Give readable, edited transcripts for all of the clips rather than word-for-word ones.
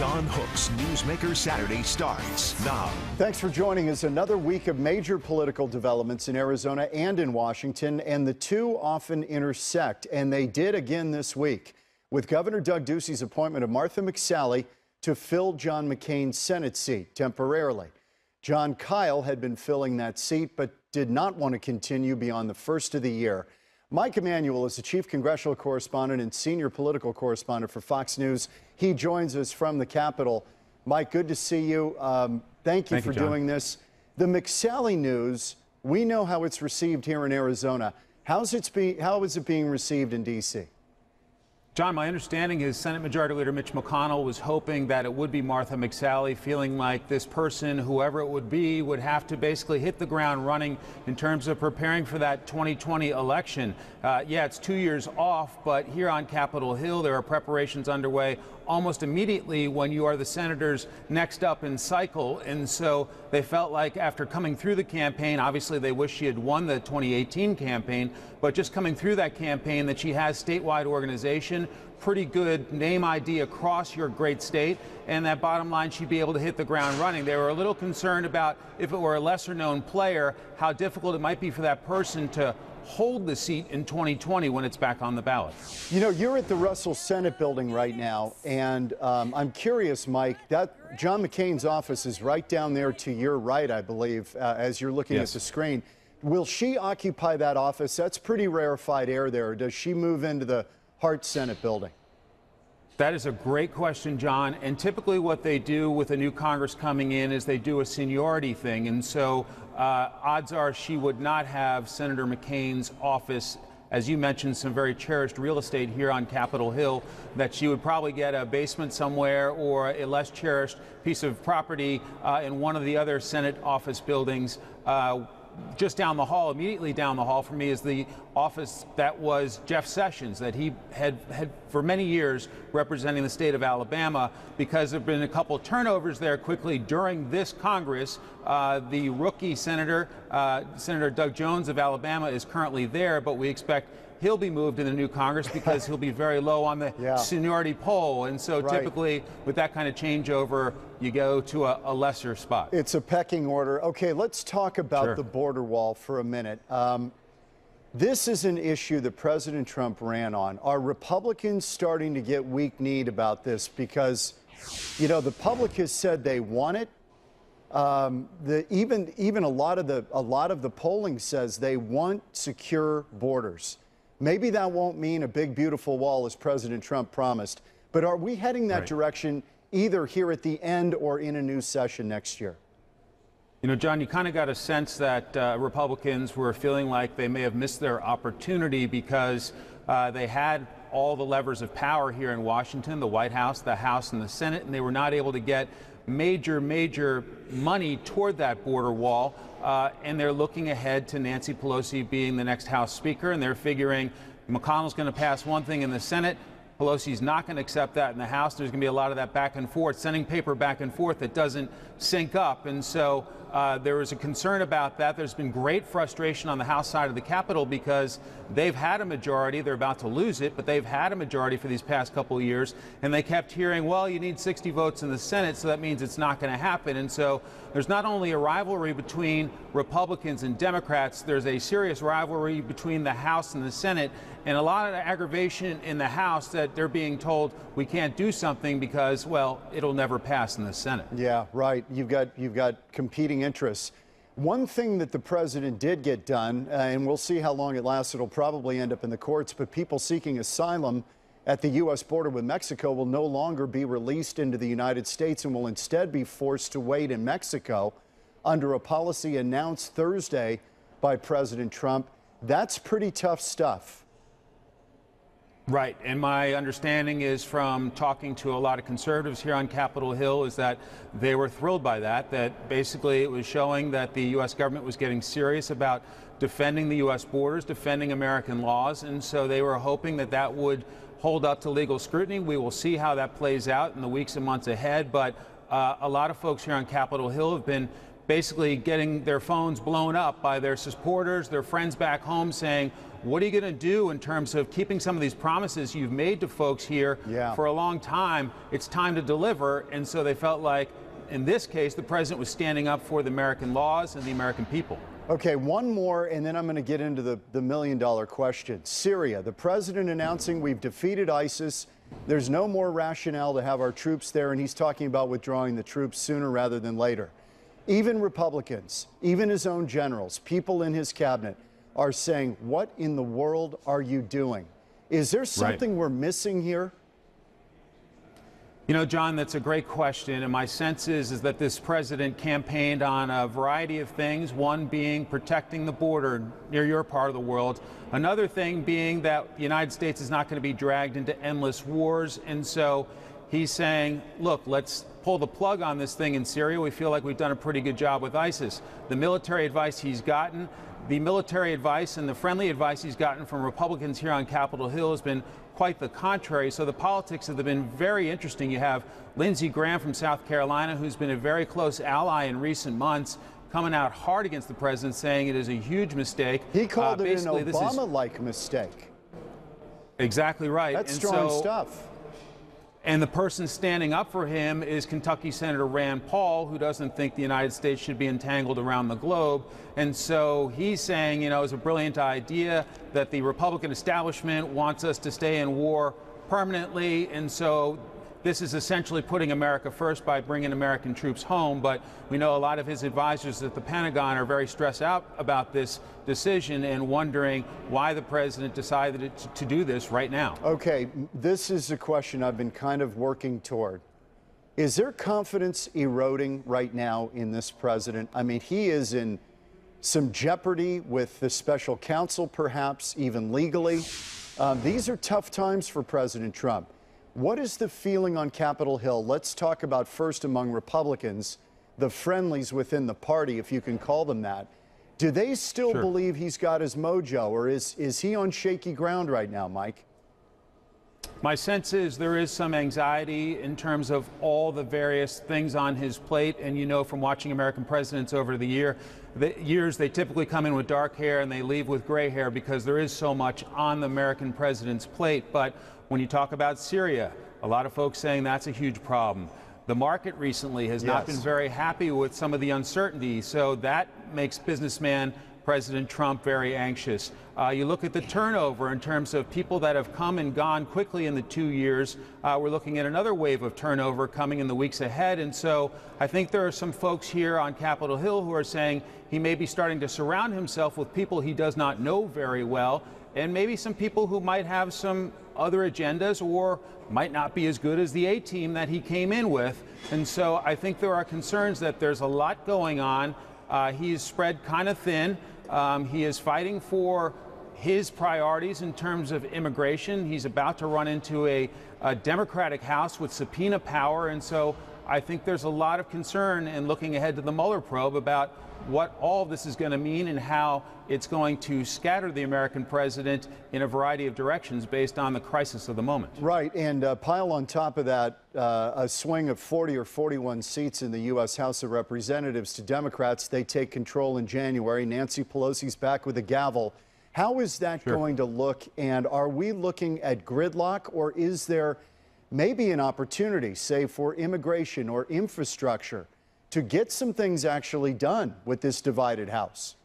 John Hook's Newsmaker Saturday starts now. Thanks for joining us. Another week of major political developments in Arizona and in Washington, and the two often intersect, and they did again this week with Governor Doug Ducey's appointment of Martha McSally to fill John McCain's Senate seat temporarily. John Kyle had been filling that seat but did not want to continue beyond the first of the year. Mike Emanuel is the chief congressional correspondent and senior political correspondent for Fox News. He joins us from the Capitol. Mike, good to see you. Thank you for doing this. The McSally news, we know how it's received here in Arizona. How is it being received in D.C.? John, my understanding is Senate Majority Leader Mitch McConnell was hoping that it would be Martha McSally, feeling like this person, whoever it would be, would have to basically hit the ground running in terms of preparing for that 2020 election. Yeah, it's 2 years off, but here on Capitol Hill, there are preparations underway almost immediately when you are the senators next up in cycle. And so they felt like after coming through the campaign, obviously they wish she had won the 2018 campaign, but just coming through that campaign, that she has statewide organization, pretty good name ID across your great state, and that bottom line, she'd be able to hit the ground running. They were a little concerned about, if it were a lesser known player, how difficult it might be for that person to hold the seat in 2020 when it's back on the ballot. You know, you're at the Russell Senate building right now, and I'm curious, Mike, that John McCain's office is right down there to your right, I believe, as you're looking at the screen. Will she occupy that office? That's pretty rarefied air there. Or does she move into the Hart Senate building? That is a great question, John. And typically what they do with a new Congress coming in is they do a seniority thing. And so odds are she would not have Senator McCain's office, as you mentioned, some very cherished real estate here on Capitol Hill, that she would probably get a basement somewhere or a less cherished piece of property in one of the other Senate office buildings. Just down the hall, immediately down the hall from me, is the office that was Jeff Sessions, that he had for many years representing the state of Alabama. Because there have been a couple of turnovers there quickly during this Congress, the rookie senator, Senator Doug Jones of Alabama, is currently there, but we expect he'll be moved in the new Congress because he'll be very low on the seniority poll. And so typically with that kind of changeover, you go to a lesser spot. It's a pecking order. Okay, let's talk about the border wall for a minute. This is an issue that President Trump ran on. Are Republicans starting to get weak-kneed about this? Because, you know, the public has said they want it. Even a lot of the polling says they want secure borders. Maybe that won't mean a big, beautiful wall as President Trump promised, but are we heading that direction either here at the end or in a new session next year? You know, John, you kind of got a sense that Republicans were feeling like they may have missed their opportunity because they had all the levers of power here in Washington, the White House, the House, and the Senate, and they were not able to get major money toward that border wall. And they're looking ahead to Nancy Pelosi being the next House Speaker, and they're figuring McConnell's going to pass one thing in the Senate. Pelosi's not going to accept that in the House. There's going to be a lot of that back and forth, sending paper back and forth that doesn't sync up. And so there is a concern about that. There's been great frustration on the House side of the Capitol because they've had a majority. They're about to lose it, but they've had a majority for these past couple of years. And they kept hearing, well, you need 60 votes in the Senate, so that means it's not going to happen. And so there's not only a rivalry between Republicans and Democrats, there's a serious rivalry between the House and the Senate, and a lot of aggravation in the House that they're being told we can't do something because, well, it'll never pass in the Senate. Yeah, right. You've got competing interests. One thing that the president did get done, and we'll see how long it lasts, it'll probably end up in the courts, but people seeking asylum at the U.S. border with Mexico will no longer be released into the United States and will instead be forced to wait in Mexico under a policy announced Thursday by President Trump. That's pretty tough stuff. Right, and my understanding is from talking to a lot of conservatives here on Capitol Hill is that they were thrilled by that basically it was showing that the U.S. government was getting serious about defending the U.S. borders, defending American laws, and so they were hoping that that would hold up to legal scrutiny. We will see how that plays out in the weeks and months ahead, but a lot of folks here on Capitol Hill have been basically getting their phones blown up by their supporters, their friends back home saying, what are you going to do in terms of keeping some of these promises you've made to folks here for a long time? It's time to deliver. And so they felt like, in this case, the president was standing up for the American laws and the American people. Okay, one more, and then I'm going to get into the million-dollar question. Syria, the president announcing we've defeated ISIS. There's no more rationale to have our troops there, and he's talking about withdrawing the troops sooner rather than later. Even Republicans, even his own generals, people in his cabinet are saying, what in the world are you doing? Is there something we're missing here? You know, John, that's a great question, and my sense is that this president campaigned on a variety of things, one being protecting the border near your part of the world, another thing being that the United States is not going to be dragged into endless wars, and so he's saying, look, let's pull the plug on this thing in Syria. We feel like we've done a pretty good job with ISIS. The military advice he's gotten, the military advice and the friendly advice he's gotten from Republicans here on Capitol Hill has been quite the contrary. So the politics have been very interesting. You have Lindsey Graham from South Carolina, who's been a very close ally in recent months, coming out hard against the president, saying it is a huge mistake. He called it an Obama-like mistake. Exactly right. That's strong stuff. And the person standing up for him is Kentucky Senator Rand Paul, who doesn't think the United States should be entangled around the globe. And so he's saying, you know, it's a brilliant idea that the Republican establishment wants us to stay in war permanently. And so this is essentially putting America first by bringing American troops home. But we know a lot of his advisors at the Pentagon are very stressed out about this decision and wondering why the president decided to do this right now. Okay, this is a question I've been kind of working toward. Is there confidence eroding right now in this president? I mean, he is in some jeopardy with the special counsel, perhaps even legally. These are tough times for President Trump. What is the feeling on Capitol Hill? Let's talk about first among Republicans, the friendlies within the party, if you can call them that. Do they still believe he's got his mojo, or is he on shaky ground right now, Mike? My sense is there is some anxiety in terms of all the various things on his plate. And you know, from watching American presidents over the years, they typically come in with dark hair and they leave with gray hair because there is so much on the American president's plate. But when you talk about Syria, a lot of folks saying that's a huge problem. The market recently has not been very happy with some of the uncertainty, so that makes businessman President Trump very anxious. You look at the turnover in terms of people that have come and gone quickly in the 2 years. We're looking at another wave of turnover coming in the weeks ahead. And so I think there are some folks here on Capitol Hill who are saying he may be starting to surround himself with people he does not know very well, and maybe some people who might have some other agendas or might not be as good as the A-team that he came in with. And so I think there are concerns that there's a lot going on. He's spread kind of thin. He is fighting for his priorities in terms of immigration. He's about to run into a Democratic House with subpoena power. And so I think there's a lot of concern in looking ahead to the Mueller probe about what all this is going to mean and how it's going to scatter the American president in a variety of directions based on the crisis of the moment. Right, and pile on top of that a swing of 40 or 41 seats in the U.S. House of Representatives to Democrats. They take control in January. Nancy Pelosi's back with a gavel. How is that going to look, and are we looking at gridlock, or is there maybe an opportunity, say, for immigration or infrastructure to get some things actually done with this divided House?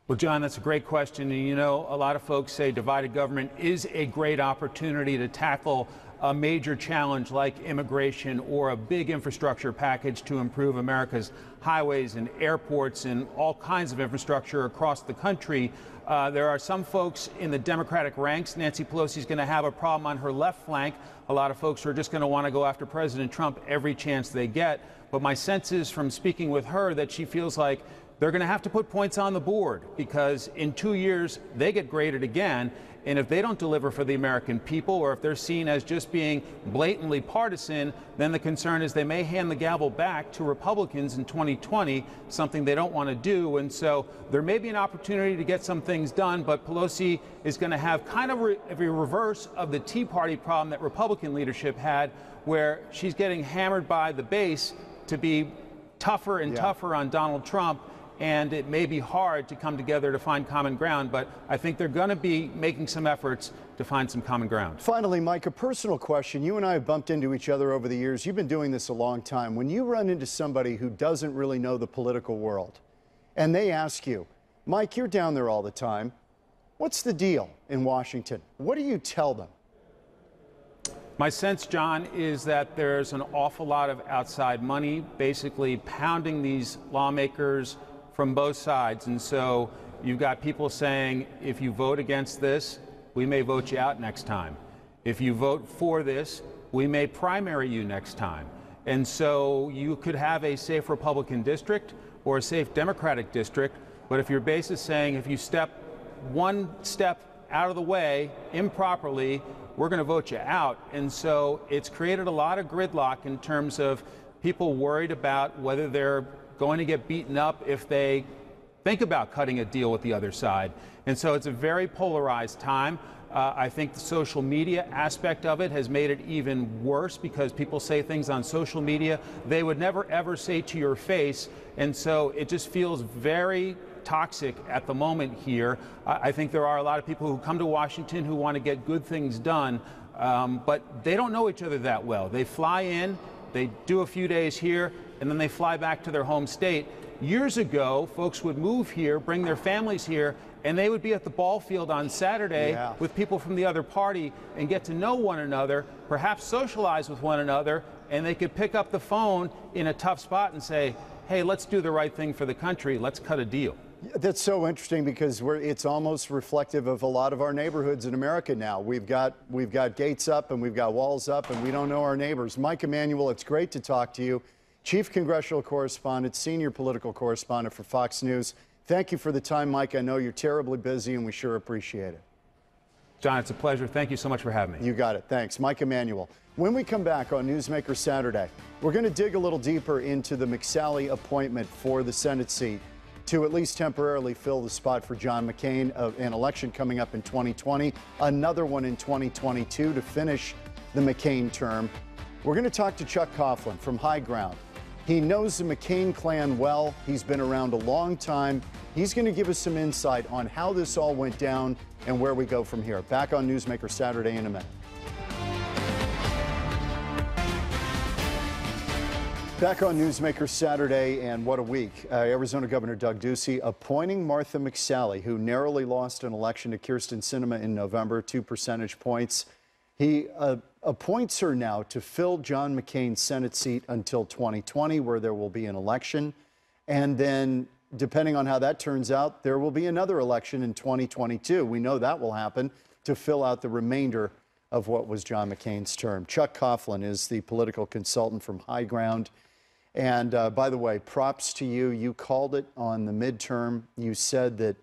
Well, John, that's a great question. And, you know, a lot of folks say divided government is a great opportunity to tackle a major challenge like immigration or a big infrastructure package to improve America's highways and airports and all kinds of infrastructure across the country. There are some folks in the Democratic ranks. Nancy Pelosi is going to have a problem on her left flank. A lot of folks are just going to want to go after President Trump every chance they get. But my sense is from speaking with her that she feels like they're going to have to put points on the board because in 2 years they get graded again. And if they don't deliver for the American people, or if they're seen as just being blatantly partisan, then the concern is they may hand the gavel back to Republicans in 2020, something they don't want to do. And so there may be an opportunity to get some things done, but Pelosi is going to have kind of a reverse of the Tea Party problem that Republican leadership had, where she's getting hammered by the base to be tougher and tougher on Donald Trump. and it may be hard to come together to find common ground, but I think they're going to be making some efforts to find some common ground. Finally, Mike, a personal question. You and I have bumped into each other over the years. You've been doing this a long time. When you run into somebody who doesn't really know the political world, and they ask you, Mike, you're down there all the time, what's the deal in Washington? What do you tell them? My sense, John, is that there's an awful lot of outside money basically pounding these lawmakers from both sides. And so you've got people saying, if you vote against this, we may vote you out next time. If you vote for this, we may primary you next time. And so you could have a safe Republican district or a safe Democratic district, but if your base is saying if you step one step out of the way improperly, we're going to vote you out. And so it's created a lot of gridlock in terms of people worried about whether they're going to get beaten up if they think about cutting a deal with the other side. And so it's a very polarized time. I think the social media aspect of it has made it even worse because people say things on social media they would never ever say to your face. And so it just feels very toxic at the moment here. I think there are a lot of people who come to Washington who want to get good things done, but they don't know each other that well. They fly in, they do a few days here, and then they fly back to their home state. Years ago, folks would move here, bring their families here, and they would be at the ball field on Saturday with people from the other party and get to know one another, perhaps socialize with one another, and they could pick up the phone in a tough spot and say, hey, let's do the right thing for the country, let's cut a deal. That's so interesting because it's almost reflective of a lot of our neighborhoods in America now. We've got gates up and we've got walls up and we don't know our neighbors. Mike Emanuel, it's great to talk to you. Chief Congressional Correspondent, Senior Political Correspondent for Fox News. Thank you for the time, Mike. I know you're terribly busy and we sure appreciate it. John, it's a pleasure. Thank you so much for having me. You got it. Thanks. Mike Emanuel. When we come back on Newsmaker Saturday, we're going to dig a little deeper into the McSally appointment for the Senate seat to at least temporarily fill the spot for John McCain, an election coming up in 2020, another one in 2022 to finish the McCain term. We're going to talk to Chuck Coughlin from High Ground. He knows the McCain clan well. He's been around a long time. He's going to give us some insight on how this all went down and where we go from here. Back on Newsmaker Saturday in a minute. Back on Newsmaker Saturday, and what a week. Arizona Governor Doug Ducey appointing Martha McSally, who narrowly lost an election to Kyrsten Sinema in November, 2 percentage points. He appoints her now to fill John McCain's Senate seat until 2020, where there will be an election. And then, depending on how that turns out, there will be another election in 2022. We know that will happen to fill out the remainder of what was John McCain's term. Chuck Coughlin is the political consultant from High Ground. And by the way, props to you. You called it on the midterm. You said that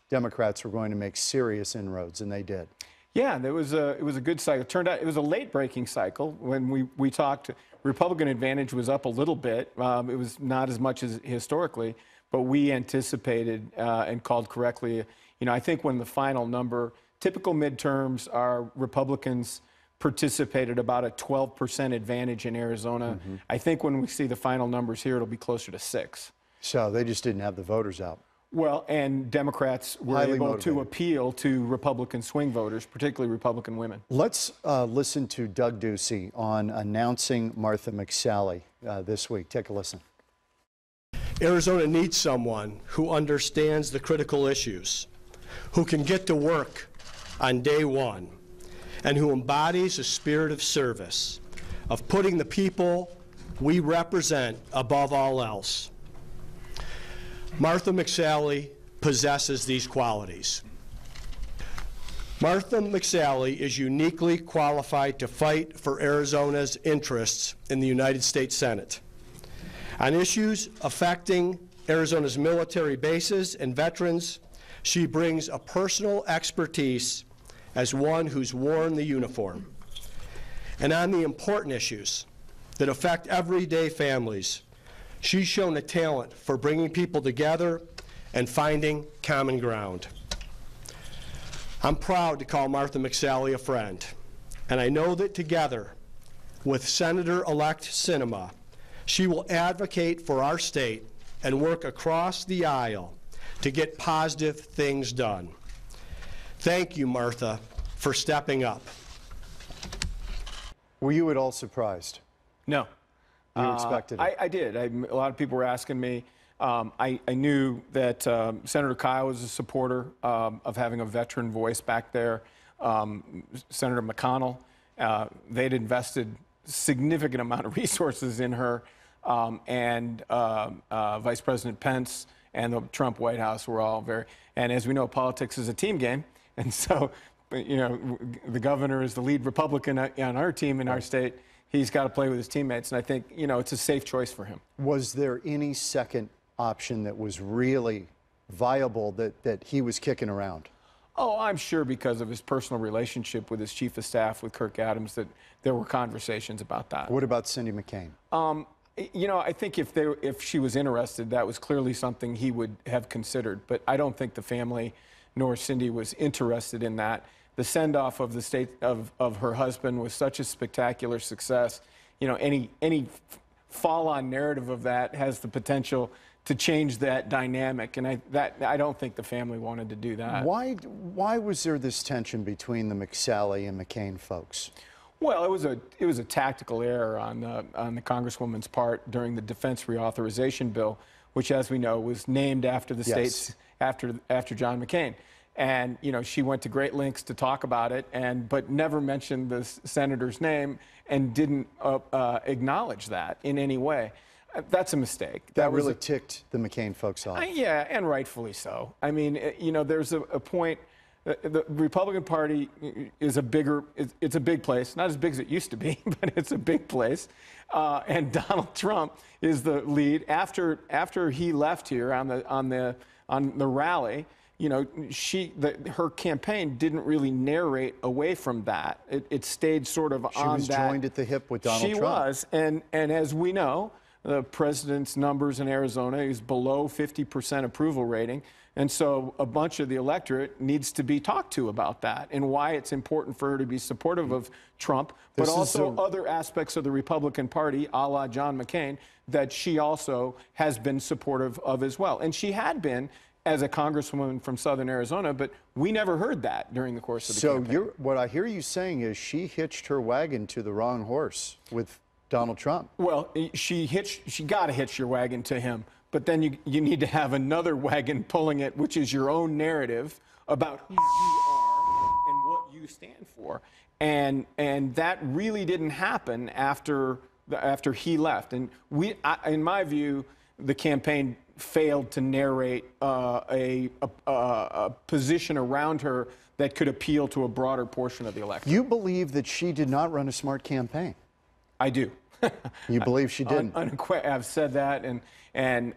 Democrats were going to make serious inroads, and they did. Yeah, it was a good cycle. It turned out it was a late-breaking cycle. When we talked, Republican advantage was up a little bit. It was not as much as historically, but we anticipated and called correctly. You know, I think when the final number, typical midterms are Republicans participated about a 12% advantage in Arizona. Mm-hmm. I think when we see the final numbers here, it'll be closer to 6. So they just didn't have the voters out. Well, and Democrats were able to appeal to Republican swing voters, particularly Republican women. Let's listen to Doug Ducey on announcing Martha McSally this week. Take a listen. Arizona needs someone who understands the critical issues, who can get to work on day one, and who embodies a spirit of service, of putting the people we represent above all else. Martha McSally possesses these qualities. Martha McSally is uniquely qualified to fight for Arizona's interests in the United States Senate. On issues affecting Arizona's military bases and veterans, she brings a personal expertise as one who's worn the uniform. And on the important issues that affect everyday families, she's shown a talent for bringing people together and finding common ground. I'm proud to call Martha McSally a friend, and I know that together with Senator-elect Sinema, she will advocate for our state and work across the aisle to get positive things done. Thank you, Martha, for stepping up. Were you at all surprised? No. You expected it? I did. A lot of people were asking me. I knew that Senator Kyle was a supporter of having a veteran voice back there. Senator McConnell, they'd invested significant amount of resources in her, and Vice President Pence and the Trump White House were all very, and as we know, politics is a team game, and so, you know, the governor is the lead Republican on our team in our state. He's got to play with his teammates, and I think, you know, it's a safe choice for him. Was there any second option that was really viable that he was kicking around? Oh, I'm sure because of his personal relationship with his chief of staff, with Kirk Adams, that there were conversations about that. What about Cindy McCain? You know, I think if she was interested, that was clearly something he would have considered. But I don't think the family nor Cindy was interested in that. The send-off of the state of her husband was such a spectacular success. You know, any fall-on narrative of that has the potential to change that dynamic, and I don't think the family wanted to do that. Why was there this tension between the McSalley and McCain folks? Well, it was a tactical error on the Congresswoman's part during the defense reauthorization bill, which, as we know, was named after the states after John McCain. And you know, she went to great lengths to talk about it, but never mentioned the senator's name and didn't acknowledge that in any way. That's a mistake. That really ticked the McCain folks off. Yeah, and rightfully so. I mean, you know, there's a point. The Republican Party is it's a big place. Not as big as it used to be, but it's a big place. And Donald Trump is the lead. After he left here on the rally, you know, her campaign didn't really narrate away from that. It stayed sort of on that. She was joined at the hip with Donald Trump. She was, and as we know, the president's numbers in Arizona is below 50% approval rating. And so a bunch of the electorate needs to be talked to about that and why it's important for her to be supportive of Trump, but also other aspects of the Republican Party, a la John McCain, that she also has been supportive of as well. And she had been as a congresswoman from Southern Arizona, but we never heard that during the course of the campaign. So what I hear you saying is she hitched her wagon to the wrong horse with Donald Trump. Well, she got to hitch your wagon to him, but then you need to have another wagon pulling it, which is your own narrative about who you are and what you stand for. And that really didn't happen after he left. And in my view, the campaign failed to narrate a position around her that could appeal to a broader portion of the electorate. You believe that she did not run a smart campaign? I do. You believe she didn't? I've said that, and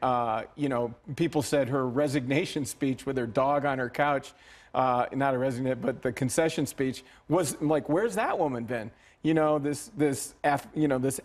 you know, people said her resignation speech with her dog on her couch, not a resignation, but the concession speech was like, where's that woman been? You know, this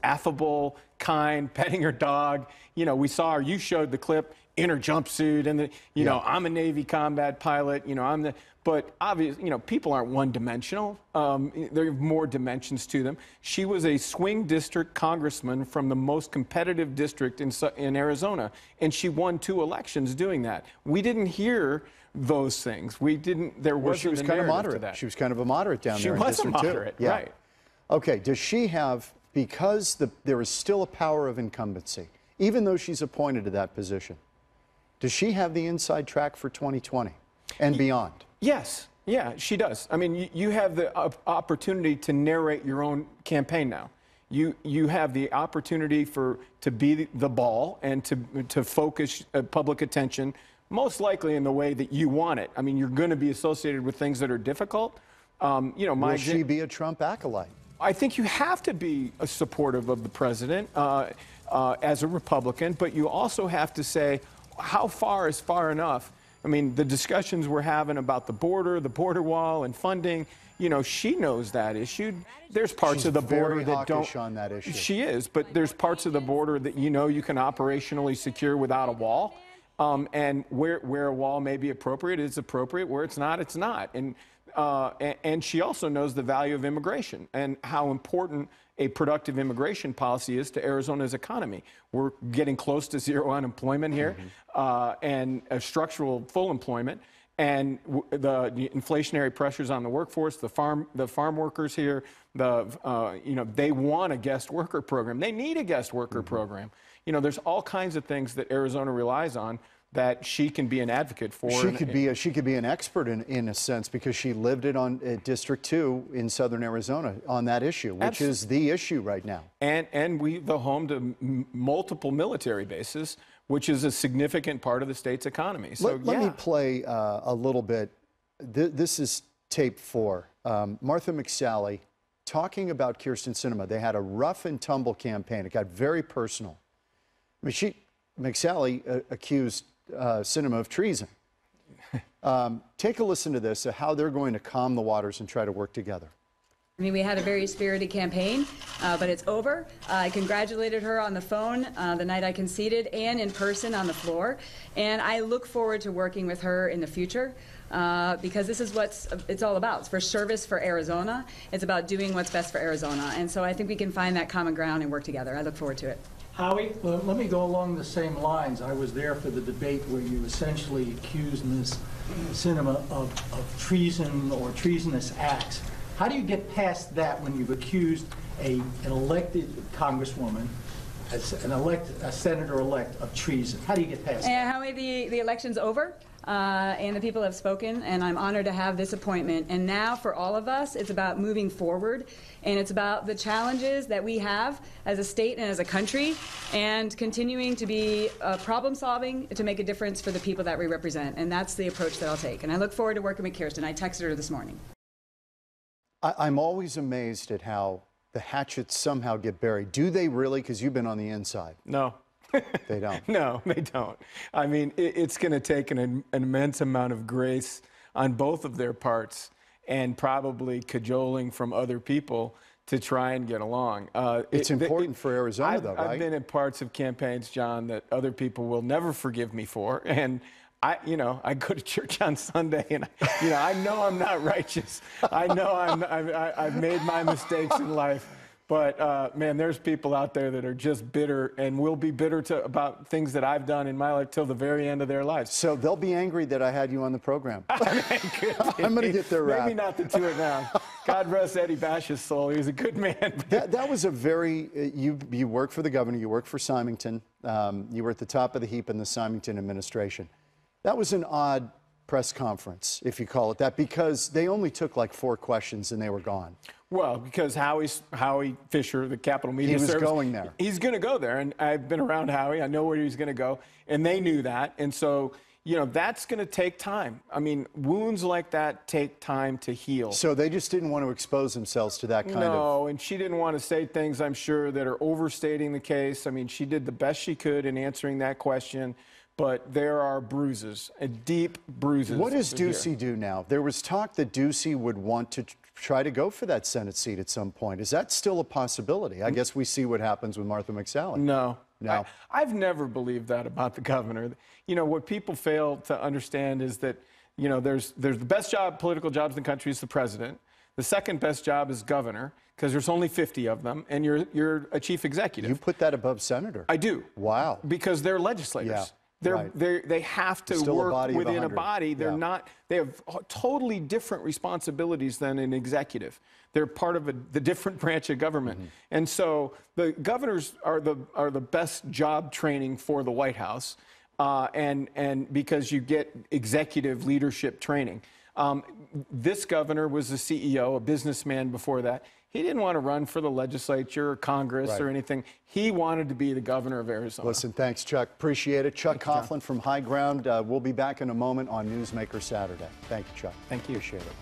affable, kind, petting her dog. You know, we saw her. You showed the clip in her jumpsuit, and you know, I'm a Navy combat pilot. You know, but obviously, you know, people aren't one-dimensional. There are more dimensions to them. She was a swing district congressman from the most competitive district in Arizona, and she won 2 elections doing that. We didn't hear those things. We didn't. There wasn't. She was kind of moderate. She was kind of a moderate down there. She was a moderate, yeah. Right? Okay. Does she have, because there is still a power of incumbency, even though she's appointed to that position, does she have the inside track for 2020 and beyond? Yes. Yeah, she does. I mean, you have the opportunity to narrate your own campaign now. You have the opportunity to be the ball and to focus public attention, most likely in the way that you want it. I mean, you're going to be associated with things that are difficult. You know, will she be a Trump acolyte? I think you have to be supportive of the president as a Republican, but you also have to say, how far is far enough? I mean, the discussions we're having about the border wall, and funding, you know, she knows that issue. There's parts of the border that don't. On that issue. She is, but there's parts of the border that you know you can operationally secure without a wall. And where a wall may be appropriate, it's appropriate. Where it's not, it's not. And and she also knows the value of immigration and how important a productive immigration policy is to Arizona's economy. We're getting close to zero unemployment here, and a structural full employment. And the inflationary pressures on the workforce, the farm workers here, they want a guest worker program. They need a guest worker program. You know, there's all kinds of things that Arizona relies on that she can be an advocate for. She could be an expert in a sense, because she lived it on District 2 in southern Arizona on that issue, which is the issue right now. And we the home to multiple military bases, which is a significant part of the state's economy. So let me play a little bit. This is tape 4. Martha McSally talking about Kyrsten Sinema. They had a rough and tumble campaign. It got very personal. I mean, McSally accused Sinema of treason. Take a listen to this, how they're going to calm the waters and try to work together. I mean, we had a very spirited campaign, but it's over. I congratulated her on the phone the night I conceded and in person on the floor. And I look forward to working with her in the future because this is what it's all about. It's for service for Arizona. It's about doing what's best for Arizona. And so I think we can find that common ground and work together. I look forward to it. Howie, let me go along the same lines. I was there for the debate where you essentially accused Ms. Sinema of treason or treasonous acts. How do you get past that when you've accused an elected congresswoman, a senator-elect, of treason? How do you get past that? Howie, the election's over, and the people have spoken, and I'm honored to have this appointment. And now, for all of us, it's about moving forward, and it's about the challenges that we have as a state and as a country, and continuing to be problem-solving to make a difference for the people that we represent. And that's the approach that I'll take. And I look forward to working with Kyrsten. I texted her this morning. I'm always amazed at how the hatchets somehow get buried. Do they really? Because you've been on the inside. No. They don't. No, they don't. I mean, it's going to take an immense amount of grace on both of their parts and probably cajoling from other people to try and get along. It's important for Arizona, though, right? I've been in parts of campaigns, John, that other people will never forgive me for. And I go to church on Sunday, and I know I'm not righteous. I know I've made my mistakes in life, but man, there's people out there that are just bitter and will be bitter about things that I've done in my life till the very end of their lives. So they'll be angry that I had you on the program. I'm going to get their rap. Maybe not the two of them. God rest Eddie Bash's soul. He was a good man. That was a very you worked for the governor. You worked for Symington. You were at the top of the heap in the Symington administration. That was an odd press conference, if you call it that, because they only took like 4 questions and they were gone. Well, because Howie Fisher, the Capitol Media Service, he was going there. He's going to go there, and I've been around Howie. I know where he's going to go, and they knew that. And so, that's going to take time. I mean, wounds like that take time to heal. So they just didn't want to expose themselves to that kind of... No, and she didn't want to say things, I'm sure, that are overstating the case. I mean, she did the best she could in answering that question. But there are bruises, deep bruises. What does Ducey do now? There was talk that Ducey would want to try to go for that Senate seat at some point. Is that still a possibility? I guess we see what happens with Martha McSally. No. No. I've never believed that about the governor. What people fail to understand is that, there's the best political jobs in the country is the president. The second best job is governor, because there's only 50 of them, and you're a chief executive. You put that above senator. I do. Wow. Because they're legislators. Yeah. They have to work within a body. They're not. They have totally different responsibilities than an executive. They're part of the different branch of government, and so the governors are the best job training for the White House, and because you get executive leadership training. This governor was a CEO, a businessman before that. He didn't want to run for the legislature or Congress or anything. He wanted to be the governor of Arizona. Listen, thanks, Chuck. Appreciate it. Chuck Coughlin from High Ground. We'll be back in a moment on Newsmaker Saturday. Thank you, Chuck. Thank you. Appreciate it.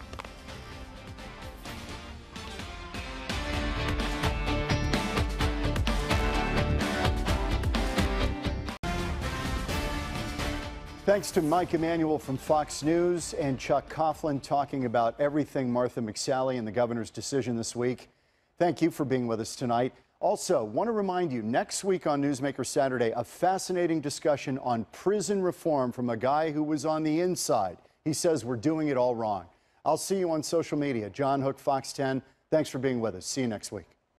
Thanks to Mike Emanuel from Fox News and Chuck Coughlin talking about everything Martha McSally and the governor's decision this week. Thank you for being with us tonight. Also, want to remind you, next week on Newsmaker Saturday, a fascinating discussion on prison reform from a guy who was on the inside. He says we're doing it all wrong. I'll see you on social media. John Hook, Fox 10. Thanks for being with us. See you next week.